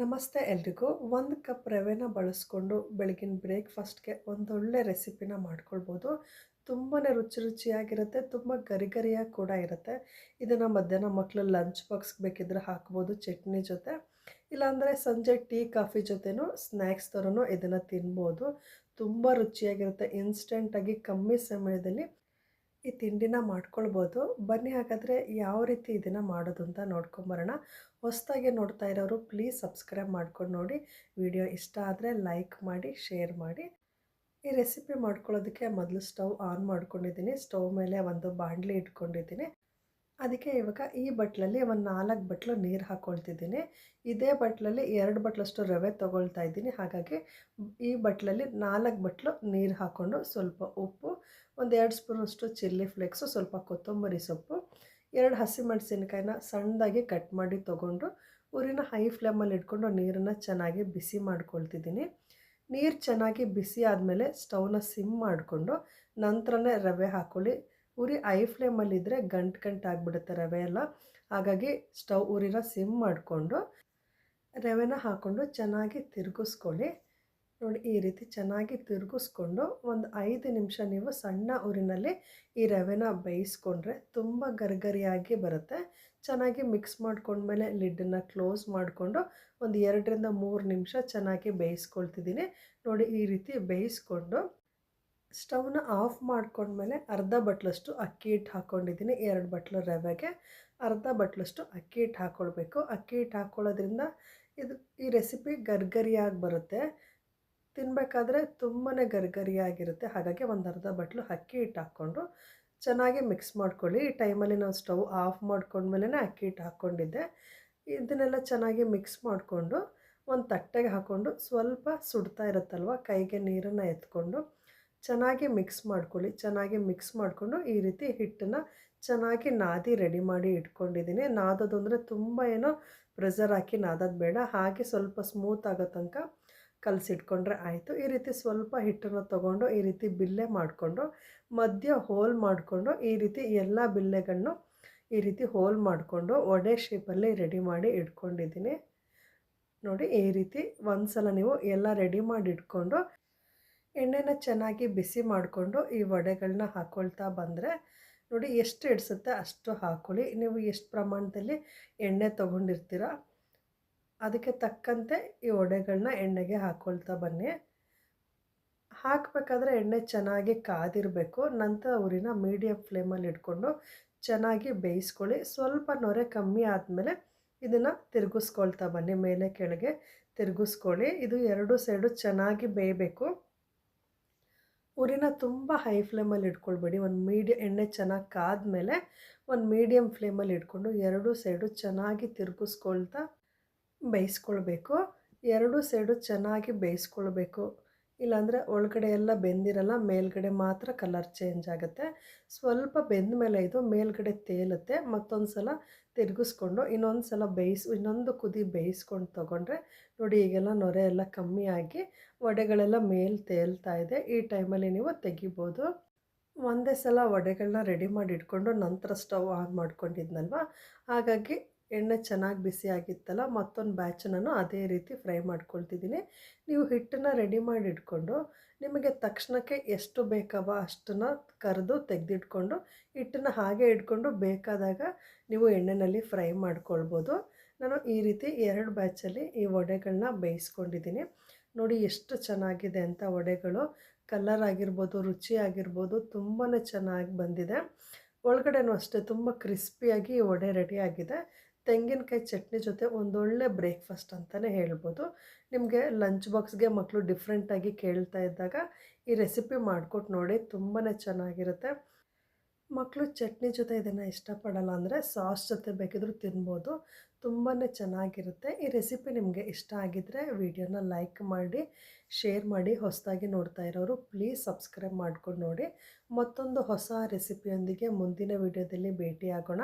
ನಮಸ್ತೆ ಎಲ್ರಿಗೂ. 1 ಕಪ್ ರವೆನ ಬಳಸ್ಕೊಂಡು ಬೆಳಗಿನ ಬ್ರೇಕ್‌ಫಾಸ್ಟ್‌ಗೆ ಒಂದೊಳ್ಳೆ ರೆಸಿಪಿನ ಮಾಡ್ಕೊಳ್ಬೋದು. ತುಂಬಾ ರುಚಿಯಾಗಿರುತ್ತೆ, ತುಂಬ ಗರಿಗರಿಯಾಗಿ ಕೂಡ ಇರುತ್ತೆ. ಇದನ್ನು ಮಧ್ಯಾಹ್ನ ಮಕ್ಕಳು ಲಂಚ್ ಬಾಕ್ಸ್‌ಗೆ ಬೇಕಿದ್ರೆ ಹಾಕ್ಬೋದು ಚಟ್ನಿ ಜೊತೆ. ಇಲ್ಲಾಂದರೆ ಸಂಜೆ ಟೀ, ಕಾಫಿ ಜೊತೆನೂ ಸ್ನ್ಯಾಕ್ಸ್ ಥರನೂ ಇದನ್ನು ತಿನ್ಬೋದು. ತುಂಬ ರುಚಿಯಾಗಿರುತ್ತೆ. ಇನ್ಸ್ಟೆಂಟಾಗಿ ಕಮ್ಮಿ ಸಮಯದಲ್ಲಿ ಈ ತಿಂಡಿನ ಮಾಡ್ಕೊಳ್ಬೋದು. ಬನ್ನಿ ಹಾಗಾದರೆ ಯಾವ ರೀತಿ ಇದನ್ನು ಮಾಡೋದು ಅಂತ ನೋಡ್ಕೊಂಬರೋಣ. ಹೊಸದಾಗಿ ನೋಡ್ತಾ ಇರೋರು ಪ್ಲೀಸ್ ಸಬ್ಸ್ಕ್ರೈಬ್ ಮಾಡ್ಕೊಂಡು ನೋಡಿ. ವಿಡಿಯೋ ಇಷ್ಟ ಆದರೆ ಲೈಕ್ ಮಾಡಿ, ಶೇರ್ ಮಾಡಿ. ಈ ರೆಸಿಪಿ ಮಾಡ್ಕೊಳ್ಳೋದಕ್ಕೆ ಮೊದಲು ಸ್ಟವ್ ಆನ್ ಮಾಡ್ಕೊಂಡಿದ್ದೀನಿ. ಸ್ಟವ್ ಮೇಲೆ ಒಂದು ಬಾಣಲಿ ಇಟ್ಕೊಂಡಿದ್ದೀನಿ. ಅದಕ್ಕೆ ಇವಾಗ ಈ ಬಟ್ಲಲ್ಲಿ ಒಂದು 4 ಬಟ್ಲು ನೀರು ಹಾಕ್ಕೊಳ್ತಿದ್ದೀನಿ. ಇದೇ ಬಟ್ಲಲ್ಲಿ 2 ಬಟ್ಲಷ್ಟು ರವೆ ತೊಗೊಳ್ತಾ ಇದ್ದೀನಿ. ಹಾಗಾಗಿ ಈ ಬಟ್ಲಲ್ಲಿ 4 ಬಟ್ಲು ನೀರು ಹಾಕ್ಕೊಂಡು ಸ್ವಲ್ಪ ಉಪ್ಪು, ಒಂದು 2 ಸ್ಪೂನಷ್ಟು ಚಿಲ್ಲಿ ಫ್ಲೇಕ್ಸು, ಸ್ವಲ್ಪ ಕೊತ್ತಂಬರಿ ಸೊಪ್ಪು, 2 ಹಸಿಮೆಣಸಿನ್ಕಾಯಿನ ಸಣ್ಣದಾಗಿ ಕಟ್ ಮಾಡಿ ತೊಗೊಂಡು ಉರಿನ ಹೈ ಫ್ಲೇಮಲ್ಲಿ ಇಟ್ಕೊಂಡು ನೀರನ್ನು ಚೆನ್ನಾಗಿ ಬಿಸಿ ಮಾಡ್ಕೊಳ್ತಿದ್ದೀನಿ. ನೀರು ಚೆನ್ನಾಗಿ ಬಿಸಿ ಆದಮೇಲೆ ಸ್ಟವ್ನ ಸಿಮ್ ಮಾಡಿಕೊಂಡು ನಂತರನೇ ರವೆ ಹಾಕ್ಕೊಳ್ಳಿ. ಉರಿ ಐ ಫ್ಲೇಮಲ್ಲಿದ್ದರೆ ಗಂಟು ಆಗಿಬಿಡುತ್ತೆ ರವೆ ಎಲ್ಲ. ಹಾಗಾಗಿ ಸ್ಟವ್ ಉರಿನ ಸಿಮ್ ಮಾಡಿಕೊಂಡು ರವೆನ ಹಾಕ್ಕೊಂಡು ಚೆನ್ನಾಗಿ ತಿರುಗಿಸ್ಕೊಳ್ಳಿ. ನೋಡಿ, ಈ ರೀತಿ ಚೆನ್ನಾಗಿ ತಿರುಗಿಸ್ಕೊಂಡು ಒಂದು 5 ನಿಮಿಷ ನೀವು ಸಣ್ಣ ಉರಿನಲ್ಲಿ ಈ ರವೆನ ಬೇಯಿಸ್ಕೊಂಡ್ರೆ ತುಂಬ ಗರಿಗರಿಯಾಗಿ ಬರುತ್ತೆ. ಚೆನ್ನಾಗಿ ಮಿಕ್ಸ್ ಮಾಡ್ಕೊಂಡ್ಮೇಲೆ ಲಿಡ್ಡನ್ನು ಕ್ಲೋಸ್ ಮಾಡಿಕೊಂಡು ಒಂದು 2ರಿಂದ 3 ನಿಮಿಷ ಚೆನ್ನಾಗಿ ಬೇಯಿಸ್ಕೊಳ್ತಿದ್ದೀನಿ. ನೋಡಿ, ಈ ರೀತಿ ಬೇಯಿಸ್ಕೊಂಡು ಸ್ಟವ್ನ ಆಫ್ ಮಾಡ್ಕೊಂಡ್ಮೇಲೆ ಅರ್ಧ ಬಟ್ಲಷ್ಟು ಅಕ್ಕಿ ಹಿಟ್ಟು ಹಾಕ್ಕೊಂಡಿದ್ದೀನಿ. 2 ಬಟ್ಲು ರವೆಗೆ ಅರ್ಧ ಬಟ್ಲಷ್ಟು ಅಕ್ಕಿ ಹಿಟ್ಟು ಹಾಕ್ಕೊಳ್ಬೇಕು. ಅಕ್ಕಿ ಹಿಟ್ಟು ಹಾಕ್ಕೊಳ್ಳೋದ್ರಿಂದ ಈ ರೆಸಿಪಿ ಗರಿಗರಿಯಾಗಿ ಬರುತ್ತೆ. ತಿನ್ನಬೇಕಾದ್ರೆ ತುಂಬಾ ಗರಿಗರಿಯಾಗಿರುತ್ತೆ. ಹಾಗಾಗಿ ಒಂದು ಅರ್ಧ ಬಟ್ಲು ಅಕ್ಕಿ ಹಿಟ್ಟು ಹಾಕ್ಕೊಂಡು ಚೆನ್ನಾಗಿ ಮಿಕ್ಸ್ ಮಾಡ್ಕೊಳ್ಳಿ. ಈ ಟೈಮಲ್ಲಿ ನಾವು ಸ್ಟವ್ ಆಫ್ ಮಾಡ್ಕೊಂಡ್ಮೇಲೆ ಅಕ್ಕಿ ಹಿಟ್ಟು ಹಾಕ್ಕೊಂಡಿದ್ದೆ. ಇದನ್ನೆಲ್ಲ ಚೆನ್ನಾಗಿ ಮಿಕ್ಸ್ ಮಾಡಿಕೊಂಡು ಒಂದು ತಟ್ಟೆಗೆ ಹಾಕ್ಕೊಂಡು ಸ್ವಲ್ಪ ಸುಡ್ತಾ ಇರುತ್ತಲ್ವ, ಕೈಗೆ ನೀರನ್ನು ಎತ್ಕೊಂಡು ಚೆನ್ನಾಗಿ ಮಿಕ್ಸ್ ಮಾಡ್ಕೊಳ್ಳಿ. ಚೆನ್ನಾಗಿ ಮಿಕ್ಸ್ ಮಾಡಿಕೊಂಡು ಈ ರೀತಿ ಹಿಟ್ಟನ್ನು ಚೆನ್ನಾಗಿ ನಾದಿ ರೆಡಿ ಮಾಡಿ ಇಟ್ಕೊಂಡಿದ್ದೀನಿ. ನಾದೋದು ಅಂದರೆ ತುಂಬ ಏನೋ ಪ್ರೆಷರ್ ಹಾಕಿ ನಾದೋದು ಬೇಡ, ಹಾಗೆ ಸ್ವಲ್ಪ ಸ್ಮೂತ್ ಆಗೋ ತನಕ ಕಲಸಿಟ್ಕೊಂಡ್ರೆ ಆಯಿತು. ಈ ರೀತಿ ಸ್ವಲ್ಪ ಹಿಟ್ಟನ್ನು ತೊಗೊಂಡು ಈ ರೀತಿ ಬಿಲ್ಲೆ ಮಾಡಿಕೊಂಡು ಮಧ್ಯ ಹೋಲ್ ಮಾಡಿಕೊಂಡು ಈ ರೀತಿ ಎಲ್ಲ ಬಿಲ್ಲೆಗಳನ್ನು ಈ ರೀತಿ ಹೋಲ್ ಮಾಡಿಕೊಂಡು ವಡೆ ಶೇಪಲ್ಲಿ ರೆಡಿ ಮಾಡಿ ಇಟ್ಕೊಂಡಿದ್ದೀನಿ. ನೋಡಿ, ಈ ರೀತಿ ಒಂದು ಸಲ ನೀವು ಎಲ್ಲ ರೆಡಿ ಮಾಡಿ ಇಟ್ಕೊಂಡು ಎಣ್ಣೆನ ಚೆನ್ನಾಗಿ ಬಿಸಿ ಮಾಡಿಕೊಂಡು ಈ ವಡೆಗಳನ್ನ ಹಾಕ್ಕೊಳ್ತಾ ಬಂದರೆ ನೋಡಿ, ಎಷ್ಟು ಹಿಡಿಸುತ್ತೆ ಅಷ್ಟು ಹಾಕ್ಕೊಳ್ಳಿ. ನೀವು ಎಷ್ಟು ಪ್ರಮಾಣದಲ್ಲಿ ಎಣ್ಣೆ ತೊಗೊಂಡಿರ್ತೀರ ಅದಕ್ಕೆ ತಕ್ಕಂತೆ ಈ ವಡೆಗಳನ್ನ ಎಣ್ಣೆಗೆ ಹಾಕ್ಕೊಳ್ತಾ ಬನ್ನಿ. ಹಾಕಬೇಕಾದ್ರೆ ಎಣ್ಣೆ ಚೆನ್ನಾಗಿ ಕಾದಿರಬೇಕು. ನಂತರ ಉರಿನ ಮೀಡಿಯಮ್ ಫ್ಲೇಮಲ್ಲಿ ಇಟ್ಕೊಂಡು ಚೆನ್ನಾಗಿ ಬೇಯಿಸ್ಕೊಳ್ಳಿ. ಸ್ವಲ್ಪ ನೊರೆ ಕಮ್ಮಿ ಆದಮೇಲೆ ಇದನ್ನು ತಿರುಗಿಸ್ಕೊಳ್ತಾ ಬನ್ನಿ, ಮೇಲೆ ಕೆಳಗೆ ತಿರುಗಿಸ್ಕೊಳ್ಳಿ. ಇದು 2 ಸೈಡು ಚೆನ್ನಾಗಿ ಬೇಯಬೇಕು. ಉರಿನ ತುಂಬ ಹೈ ಫ್ಲೇಮಲ್ಲಿ ಇಟ್ಕೊಳ್ಬೇಡಿ. ಎಣ್ಣೆ ಚೆನ್ನಾಗಿ ಕಾದ್ಮೇಲೆ ಒಂದು ಮೀಡಿಯಮ್ ಫ್ಲೇಮಲ್ಲಿ ಇಟ್ಕೊಂಡು 2 ಸೈಡು ಚೆನ್ನಾಗಿ ತಿರುಗಿಸ್ಕೊಳ್ತಾ ಬೇಯಿಸ್ಕೊಳ್ಬೇಕು. 2 ಸೈಡು ಚೆನ್ನಾಗಿ ಬೇಯಿಸ್ಕೊಳ್ಬೇಕು. ಇಲ್ಲಾಂದರೆ ಒಳಗಡೆ ಎಲ್ಲ ಬೆಂದಿರಲ್ಲ, ಮೇಲ್ಗಡೆ ಮಾತ್ರ ಕಲರ್ ಚೇಂಜ್ ಆಗುತ್ತೆ. ಸ್ವಲ್ಪ ಬೆಂದ ಮೇಲೆ ಇದು ಮೇಲ್ಗಡೆ ತೇಲುತ್ತೆ. ಮತ್ತೊಂದು ಸಲ ತಿರುಗಿಸ್ಕೊಂಡು ಇನ್ನೊಂದು ಕುದಿ ಬೇಯಿಸ್ಕೊಂಡು ತೊಗೊಂಡ್ರೆ ನೋಡಿ, ಈಗೆಲ್ಲ ನೊರೆ ಎಲ್ಲ ಕಮ್ಮಿ ಆಗಿ ವಡೆಗಳೆಲ್ಲ ಮೇಲೆ ತೇಲ್ತಾ ಇದೆ. ಈ ಟೈಮಲ್ಲಿ ನೀವು ತೆಗಿಬೋದು. ಒಂದೇ ಸಲ ವಡೆಗಳನ್ನ ರೆಡಿ ಮಾಡಿ ಇಟ್ಕೊಂಡು ನಂತರ ಸ್ಟವ್ ಆನ್ ಮಾಡ್ಕೊಂಡಿದ್ನಲ್ವ, ಹಾಗಾಗಿ ಎಣ್ಣೆ ಚೆನ್ನಾಗಿ ಬಿಸಿ ಆಗಿತ್ತಲ್ಲ, ಮತ್ತೊಂದು ಬ್ಯಾಚನ್ನು ಅದೇ ರೀತಿ ಫ್ರೈ ಮಾಡ್ಕೊಳ್ತಿದ್ದೀನಿ. ನೀವು ಹಿಟ್ಟನ್ನು ರೆಡಿ ಮಾಡಿ ಇಟ್ಕೊಂಡು ನಿಮಗೆ ತಕ್ಷಣಕ್ಕೆ ಎಷ್ಟು ಬೇಕವ ಅಷ್ಟನ್ನು ಕರೆದು ತೆಗೆದಿಟ್ಕೊಂಡು ಹಿಟ್ಟನ್ನು ಹಾಗೆ ಇಟ್ಕೊಂಡು ಬೇಕಾದಾಗ ನೀವು ಎಣ್ಣೆಯಲ್ಲಿ ಫ್ರೈ ಮಾಡ್ಕೊಳ್ಬೋದು. ನಾನು ಈ ರೀತಿ 2 ಬ್ಯಾಚಲ್ಲಿ ಈ ವಡೆಗಳನ್ನ ಬೇಯಿಸ್ಕೊಂಡಿದ್ದೀನಿ. ನೋಡಿ, ಎಷ್ಟು ಚೆನ್ನಾಗಿದೆ ಅಂತ ವಡೆಗಳು. ಕಲರ್ ಆಗಿರ್ಬೋದು, ರುಚಿ ಆಗಿರ್ಬೋದು, ತುಂಬಾ ಚೆನ್ನಾಗಿ ಬಂದಿದೆ. ಒಳಗಡೆನೂ ಅಷ್ಟೇ ತುಂಬ ಕ್ರಿಸ್ಪಿಯಾಗಿ ವಡೆ ರೆಡಿಯಾಗಿದೆ. ತೆಂಗಿನಕಾಯಿ ಚಟ್ನಿ ಜೊತೆ ಒಂದೊಳ್ಳೆ ಬ್ರೇಕ್ಫಾಸ್ಟ್ ಅಂತಲೇ ಹೇಳ್ಬೋದು. ನಿಮಗೆ ಲಂಚ್ ಬಾಕ್ಸ್ಗೆ ಮಕ್ಕಳು ಡಿಫ್ರೆಂಟಾಗಿ ಕೇಳ್ತಾ ಇದ್ದಾಗ ಈ ರೆಸಿಪಿ ಮಾಡಿಕೊಟ್ಟು ನೋಡಿ, ತುಂಬಾ ಚೆನ್ನಾಗಿರುತ್ತೆ. ಮಕ್ಕಳು ಚಟ್ನಿ ಜೊತೆ ಇದನ್ನು ಇಷ್ಟಪಡಲ್ಲ ಅಂದರೆ ಸಾಸ್ ಜೊತೆ ಬೇಕಿದ್ರೂ ತಿನ್ಬೋದು. ತುಂಬಾ ಚೆನ್ನಾಗಿರುತ್ತೆ. ಈ ರೆಸಿಪಿ ನಿಮಗೆ ಇಷ್ಟ ಆಗಿದ್ದರೆ ವಿಡಿಯೋನ ಲೈಕ್ ಮಾಡಿ, ಶೇರ್ ಮಾಡಿ. ಹೊಸದಾಗಿ ನೋಡ್ತಾ ಇರೋರು ಪ್ಲೀಸ್ ಸಬ್ಸ್ಕ್ರೈಬ್ ಮಾಡ್ಕೊಂಡು ನೋಡಿ. ಮತ್ತೊಂದು ಹೊಸ ರೆಸಿಪಿಯೊಂದಿಗೆ ಮುಂದಿನ ವಿಡಿಯೋದಲ್ಲಿ ಭೇಟಿಯಾಗೋಣ.